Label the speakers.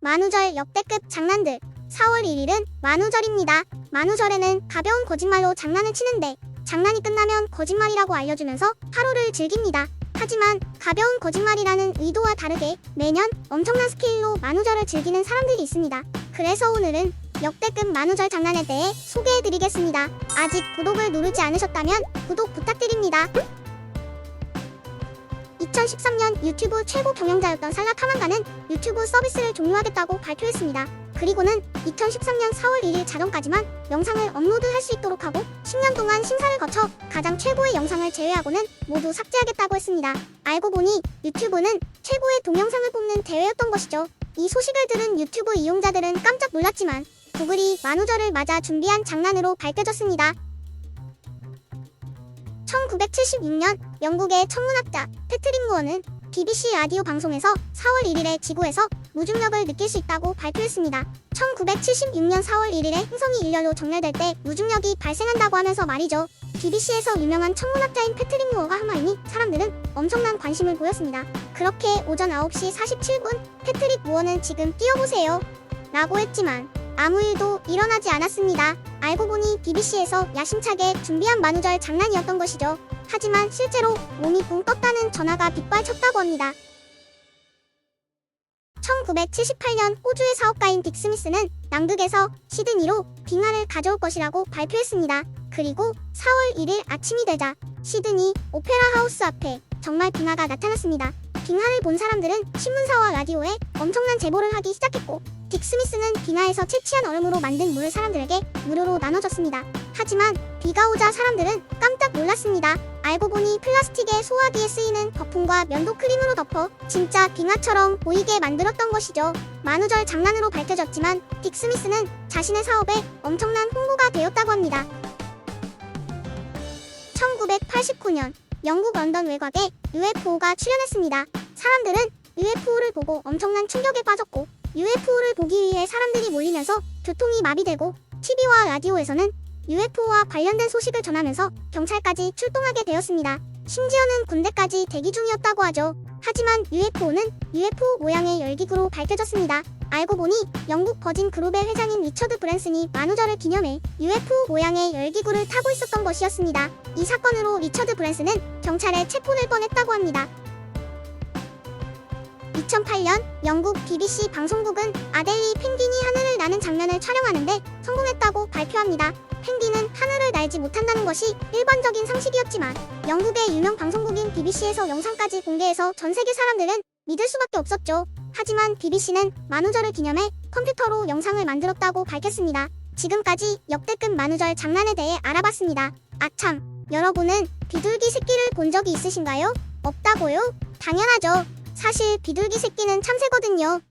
Speaker 1: 만우절 역대급 장난들. 4월 1일은 만우절입니다. 만우절에는 가벼운 거짓말로 장난을 치는데 장난이 끝나면 거짓말이라고 알려주면서 하루를 즐깁니다. 하지만 가벼운 거짓말이라는 의도와 다르게 매년 엄청난 스케일로 만우절을 즐기는 사람들이 있습니다. 그래서 오늘은 역대급 만우절 장난에 대해 소개해드리겠습니다. 아직 구독을 누르지 않으셨다면 구독 부탁드립니다. 2013년 유튜브 최고 경영자였던 살라 카만가는 유튜브 서비스를 종료하겠다고 발표했습니다. 그리고는 2013년 4월 1일 자정까지만 영상을 업로드할 수 있도록 하고 10년 동안 심사를 거쳐 가장 최고의 영상을 제외하고는 모두 삭제하겠다고 했습니다. 알고 보니 유튜브는 최고의 동영상을 뽑는 대회였던 것이죠. 이 소식을 들은 유튜브 이용자들은 깜짝 놀랐지만 구글이 만우절을 맞아 준비한 장난으로 밝혀졌습니다. 1976년 영국의 천문학자 패트릭 무어는 BBC 라디오 방송에서 4월 1일에 지구에서 무중력을 느낄 수 있다고 발표했습니다. 1976년 4월 1일에 행성이 일렬로 정렬될 때 무중력이 발생한다고 하면서 말이죠. BBC에서 유명한 천문학자인 패트릭 무어가 한 말이니 사람들은 엄청난 관심을 보였습니다. 그렇게 오전 9시 47분 패트릭 무어는 지금 뛰어보세요 라고 했지만 아무 일도 일어나지 않았습니다. 알고 보니 BBC에서 야심차게 준비한 만우절 장난이었던 것이죠. 하지만 실제로 몸이 붕 떴다는 전화가 빗발쳤다고 합니다. 1978년 호주의 사업가인 딕 스미스는 남극에서 시드니로 빙하를 가져올 것이라고 발표했습니다. 그리고 4월 1일 아침이 되자 시드니 오페라 하우스 앞에 정말 빙하가 나타났습니다. 빙하를 본 사람들은 신문사와 라디오에 엄청난 제보를 하기 시작했고 딕 스미스는 빙하에서 채취한 얼음으로 만든 물을 사람들에게 무료로 나눠줬습니다. 하지만 비가 오자 사람들은 깜짝 놀랐습니다. 알고 보니 플라스틱의 소화기에 쓰이는 거품과 면도 크림으로 덮어 진짜 빙하처럼 보이게 만들었던 것이죠. 만우절 장난으로 밝혀졌지만 딕 스미스는 자신의 사업에 엄청난 홍보가 되었다고 합니다. 1989년 영국 런던 외곽에 UFO가 출현했습니다. 사람들은 UFO를 보고 엄청난 충격에 빠졌고 UFO를 보기 위해 사람들이 몰리면서 교통이 마비되고 TV와 라디오에서는 UFO와 관련된 소식을 전하면서 경찰까지 출동하게 되었습니다. 심지어는 군대까지 대기 중이었다고 하죠. 하지만 UFO는 UFO 모양의 열기구로 밝혀졌습니다. 알고 보니 영국 버진 그룹의 회장인 리처드 브랜슨이 만우절을 기념해 UFO 모양의 열기구를 타고 있었던 것이었습니다. 이 사건으로 리처드 브랜슨은 경찰에 체포될 뻔했다고 합니다. 2008년 영국 BBC 방송국은 아델리 펭귄이 하늘을 나는 장면을 촬영하는데 성공했다고 발표합니다. 펭귄은 하늘을 날지 못한다는 것이 일반적인 상식이었지만 영국의 유명 방송국인 BBC에서 영상까지 공개해서 전 세계 사람들은 믿을 수밖에 없었죠. 하지만 BBC는 만우절을 기념해 컴퓨터로 영상을 만들었다고 밝혔습니다. 지금까지 역대급 만우절 장난에 대해 알아봤습니다. 아참, 여러분은 비둘기 새끼를 본 적이 있으신가요? 없다고요? 당연하죠. 사실 비둘기 새끼는 참새거든요.